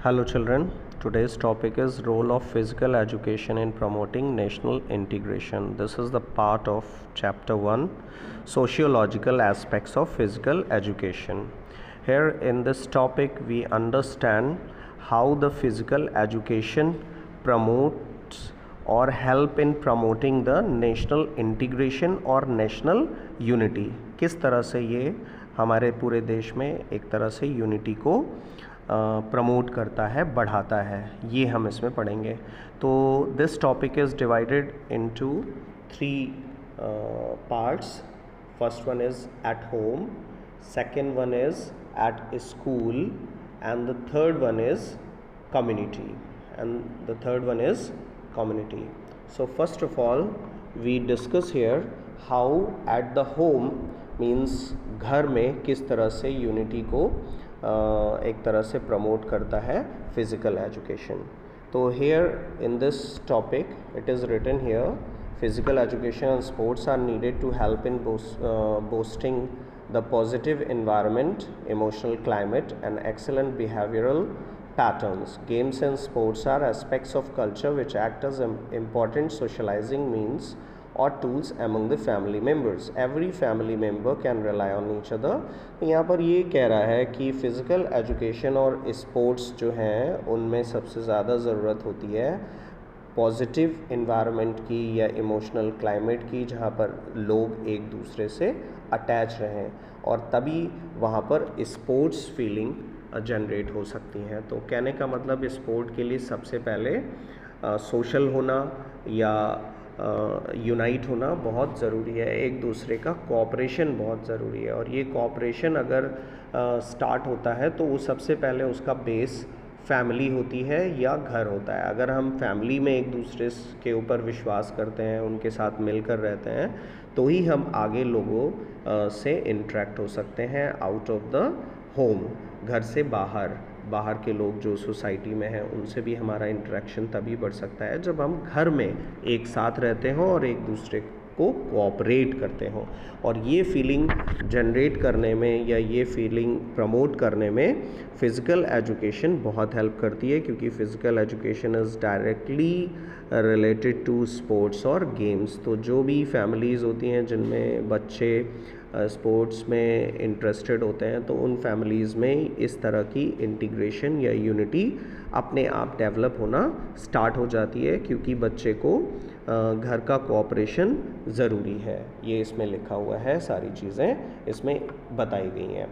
Hello children, today's topic is role of physical education in promoting national integration. This is the part of chapter 1, sociological aspects of physical education. Here in this topic we understand how the physical education promotes or help in promoting the national integration और national unity. किस तरह से ये हमारे पूरे देश में एक तरह से यूनिटी को प्रमोट करता है, बढ़ाता है, ये हम इसमें पढ़ेंगे. तो this topic is divided into 3 parts. First one is at home, second one is at school, and the third one is community. So first of all we discuss here how at the home means घर में किस तरह से unity को एक तरह से promote करता है फिज़िकल एजुकेशन. तो here in this topic it is written here, physical education and sports are needed to help in boosting the positive environment, emotional climate and excellent behavioral patterns. Games and sports are aspects of culture which act as important socializing means or tools among the family members. Every family member can rely on each other. यहाँ पर ये कह रहा है कि physical education और sports जो हैं उनमें सबसे ज़्यादा ज़रूरत होती है पॉजिटिव इन्वायरमेंट की या इमोशनल क्लाइमेट की, जहाँ पर लोग एक दूसरे से अटैच रहें और तभी वहाँ पर स्पोर्ट्स फीलिंग जनरेट हो सकती हैं. तो कहने का मतलब स्पोर्ट के लिए सबसे पहले सोशल होना या यूनाइट होना बहुत ज़रूरी है, एक दूसरे का कोऑपरेशन बहुत ज़रूरी है. और ये कोऑपरेशन अगर स्टार्ट होता है तो वो सबसे पहले उसका बेस फैमिली होती है या घर होता है. अगर हम फैमिली में एक दूसरे के ऊपर विश्वास करते हैं, उनके साथ मिलकर रहते हैं, तो ही हम आगे लोगों से इंटरेक्ट हो सकते हैं आउट ऑफ द होम. घर से बाहर के लोग जो सोसाइटी में हैं उनसे भी हमारा इंटरेक्शन तभी बढ़ सकता है जब हम घर में एक साथ रहते हों और एक दूसरे को कोऑपरेट करते हों. और ये फीलिंग जनरेट करने में या ये फीलिंग प्रमोट करने में फ़िज़िकल एजुकेशन बहुत हेल्प करती है, क्योंकि physical education is directly related to sports और गेम्स. तो जो भी फैमिलीज़ होती हैं जिनमें बच्चे स्पोर्ट्स में इंटरेस्टेड होते हैं तो उन फैमिलीज़ में इस तरह की इंटीग्रेशन या यूनिटी अपने आप डेवलप होना स्टार्ट हो जाती है, क्योंकि बच्चे को घर का कोऑपरेशन ज़रूरी है. ये इसमें लिखा हुआ है, सारी चीज़ें इसमें बताई गई हैं.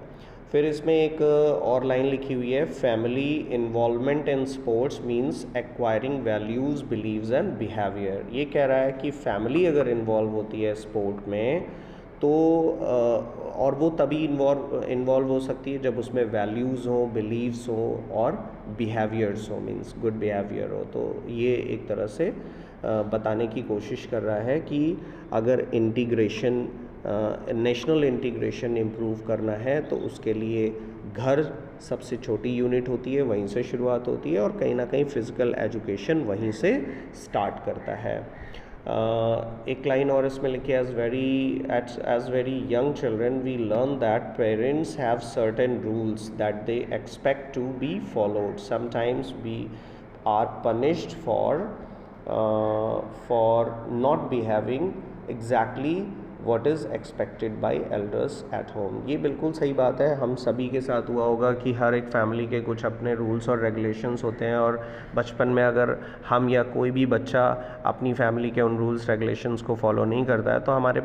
फिर इसमें एक और लाइन लिखी हुई है, family involvement in sports means acquiring values, beliefs and behaviour. ये कह रहा है कि फैमिली अगर इन्वॉल्व होती है स्पोर्ट में तो और वो तभी इन्वॉल्व हो सकती है जब उसमें वैल्यूज़ हो, बिलीव्स हो और बिहेवियर्स हो, मींस गुड बिहेवियर हो. तो ये एक तरह से बताने की कोशिश कर रहा है कि अगर इंटीग्रेशन, नेशनल इंटीग्रेशन इम्प्रूव करना है तो उसके लिए घर सबसे छोटी यूनिट होती है, वहीं से शुरुआत होती है और कहीं ना कहीं फ़िज़िकल एजुकेशन वहीं से स्टार्ट करता है. एक लाइन और इसमें लिखे, as very young children we learn that parents have certain rules that they expect to be followed. Sometimes we are punished for not behaving exactly what is expected by elders at home. ये बिल्कुल सही बात है, हम सभी के साथ हुआ होगा कि हर एक फैमिली के कुछ अपने रूल्स और रेगुलेशंस होते हैं और बचपन में अगर हम या कोई भी बच्चा अपनी फैमिली के उन रूल्स रेगुलेशंस को फॉलो नहीं करता है तो हमारे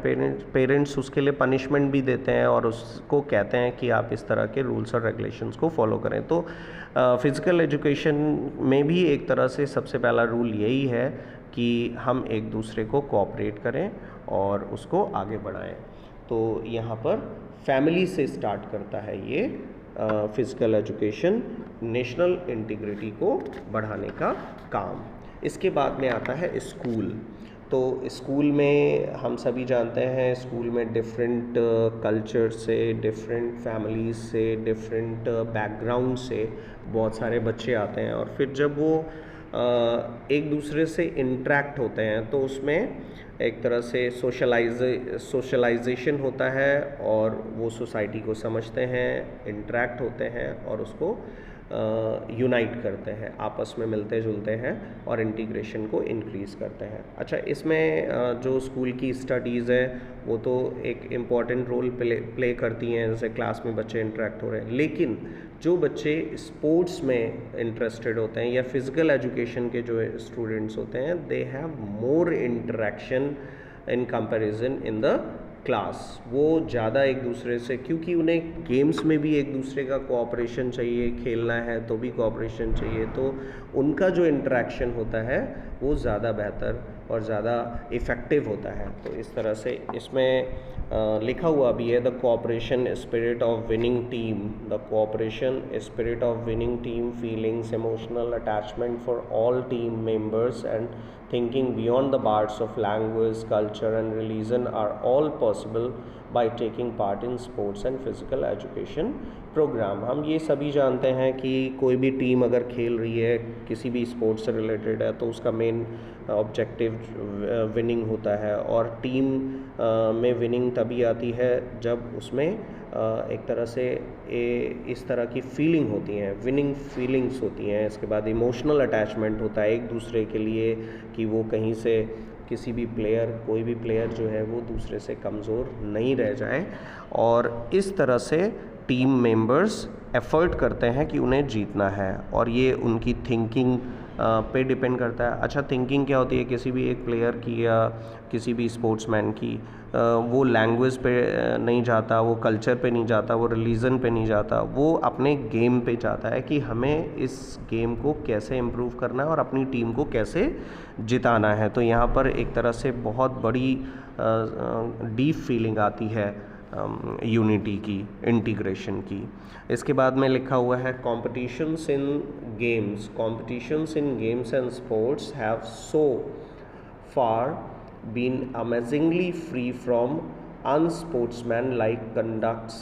पेरेंट्स उसके लिए पनिशमेंट भी देते हैं और उसको कहते हैं कि आप इस तरह के रूल्स और रेगुलेशंस को फॉलो करें. तो फ़िज़िकल एजुकेशन में भी एक तरह से सबसे पहला रूल यही है कि हम एक दूसरे को कोऑपरेट करें और उसको आगे बढ़ाएं. तो यहाँ पर फैमिली से स्टार्ट करता है ये फ़िज़िकल एजुकेशन, नेशनल इंटीग्रिटी को बढ़ाने का काम. इसके बाद में आता है स्कूल. तो स्कूल में हम सभी जानते हैं स्कूल में डिफरेंट कल्चर से, डिफरेंट फैमिलीज़ से, डिफरेंट बैकग्राउंड से बहुत सारे बच्चे आते हैं और फिर जब वो एक दूसरे से इंटरेक्ट होते हैं तो उसमें एक तरह से सोशलाइजेशन होता है और वो सोसाइटी को समझते हैं, इंटरेक्ट होते हैं और उसको यूनाइट करते हैं, आपस में मिलते जुलते हैं और इंटीग्रेशन को इंक्रीज़ करते हैं। अच्छा, इसमें जो स्कूल की स्टडीज़ है वो तो एक इम्पॉर्टेंट रोल प्ले करती हैं, जैसे क्लास में बच्चे इंटरेक्ट हो रहे हैं, लेकिन जो बच्चे स्पोर्ट्स में इंटरेस्टेड होते हैं या फिज़िकल एजुकेशन के जो स्टूडेंट्स होते हैं, they have more interaction in comparison in the class. वो ज़्यादा एक दूसरे से, क्योंकि उन्हें गेम्स में भी एक दूसरे का कोऑपरेशन चाहिए, खेलना है तो भी कोऑपरेशन चाहिए, तो उनका जो इंटरेक्शन होता है वो ज़्यादा बेहतर और ज़्यादा इफ़ेक्टिव होता है। तो इस तरह से इसमें लिखा हुआ भी है, the cooperation spirit of winning team, the cooperation spirit of winning team, feelings, emotional attachment for all team members and thinking beyond the borders of language, culture and religion are all possible by taking part in sports and physical education program। हम ये सभी जानते हैं कि कोई भी team अगर खेल रही है, किसी भी स्पोर्ट्स से रिलेटेड है, तो उसका मेन ऑब्जेक्टिव विनिंग होता है, और टीम में विनिंग तभी आती है जब उसमें एक तरह से इस तरह की फीलिंग होती हैं, विनिंग फीलिंग्स होती हैं। इसके बाद इमोशनल अटैचमेंट होता है एक दूसरे के लिए, कि वो कहीं से किसी भी प्लेयर, कोई भी प्लेयर जो है वो दूसरे से कमज़ोर नहीं रह जाए, और इस तरह से टीम मेंबर्स एफ़र्ट करते हैं कि उन्हें जीतना है, और ये उनकी थिंकिंग पे डिपेंड करता है। अच्छा, थिंकिंग क्या होती है किसी भी एक प्लेयर की या किसी भी स्पोर्ट्समैन की? वो लैंग्वेज पे नहीं जाता, वो कल्चर पे नहीं जाता, वो रिलीजन पे नहीं जाता, वो अपने गेम पे जाता है कि हमें इस गेम को कैसे इम्प्रूव करना है और अपनी टीम को कैसे जिताना है। तो यहाँ पर एक तरह से बहुत बड़ी डीप फीलिंग आती है यूनिटी की, इंटीग्रेशन की। इसके बाद में लिखा हुआ है, competitions in games and sports have so far been amazingly free from unsportsmanlike conducts.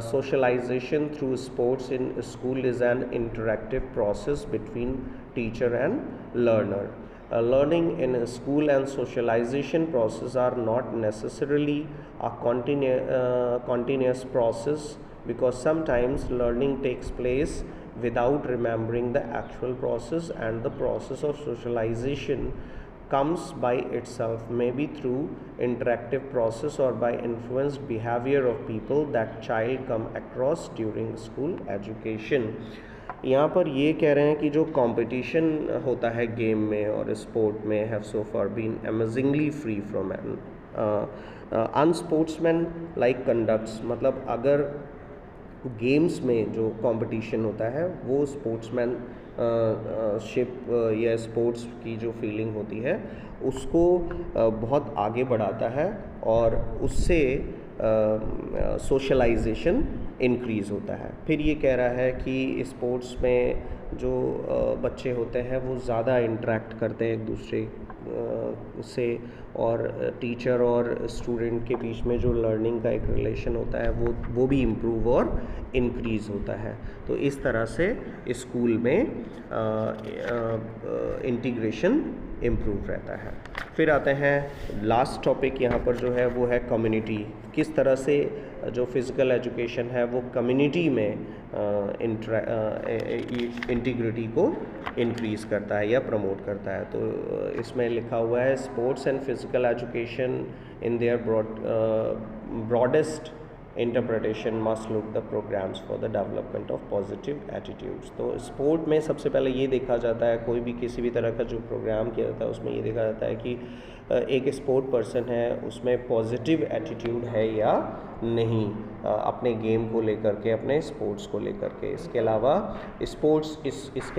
Socialization through sports in school is an interactive process between teacher and learner. Learning in a school and socialization process are not necessarily a continuous process, because sometimes learning takes place without remembering the actual process, and the process of socialization comes by itself, maybe through interactive process or by influenced behavior of people that child come across during school education। यहाँ पर ये कह रहे हैं कि जो competition होता है गेम में और स्पोर्ट में, have so far been amazingly free from unsportsman like conducts. मतलब अगर गेम्स में जो कंपटीशन होता है वो स्पोर्ट्समैन शिप या स्पोर्ट्स की जो फीलिंग होती है उसको बहुत आगे बढ़ाता है, और उससे सोशलाइजेशन इंक्रीज़ होता है। फिर ये कह रहा है कि स्पोर्ट्स में जो बच्चे होते हैं वो ज़्यादा इंटरेक्ट करते हैं एक दूसरे से, और टीचर और स्टूडेंट के बीच में जो लर्निंग का एक रिलेशन होता है वो भी इम्प्रूव और इंक्रीज़ होता है। तो इस तरह से स्कूल में इंटीग्रेशन इम्प्रूव रहता है। फिर आते हैं लास्ट टॉपिक यहाँ पर जो है वो है कम्युनिटी। किस तरह से जो फिज़िकल एजुकेशन है वो कम्युनिटी में इंटीग्रिटी को इंक्रीज़ करता है या प्रमोट करता है। तो इसमें लिखा हुआ है, sports and physical education in their broadest interpretation must look the programmes for the development of positive attitudes. तो स्पोर्ट में सबसे पहले ये देखा जाता है, कोई भी किसी भी तरह का जो प्रोग्राम किया जाता है उसमें ये देखा जाता है कि एक स्पोर्ट पर्सन है उसमें पॉजिटिव एटीट्यूड है या नहीं, अपने गेम को लेकर के, अपने स्पोर्ट्स को लेकर के। इसके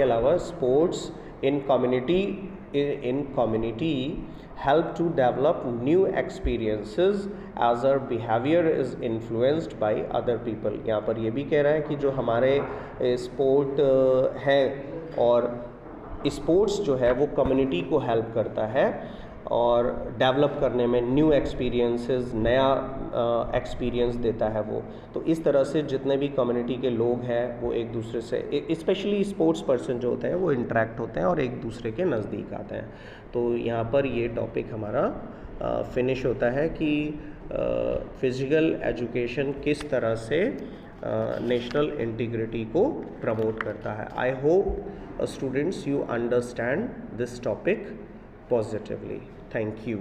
अलावा sports in community help to develop new experiences as our behavior is influenced by other people। यहाँ पर ये भी कह रहा है कि जो हमारे स्पोर्ट है और स्पोर्ट्स जो है वो कम्युनिटी को हेल्प करता है और डेवलप करने में, न्यू एक्सपीरियंसेस, नया एक्सपीरियंस देता है वो। तो इस तरह से जितने भी कम्युनिटी के लोग हैं वो एक दूसरे से, स्पेशली स्पोर्ट्स पर्सन जो होते हैं वो इंटरेक्ट होते हैं और एक दूसरे के नज़दीक आते हैं। तो यहाँ पर ये टॉपिक हमारा फिनिश होता है कि फिज़िकल एजुकेशन किस तरह से नेशनल इंटीग्रिटी को प्रमोट करता है। I hope students you understand this topic positively. Thank you.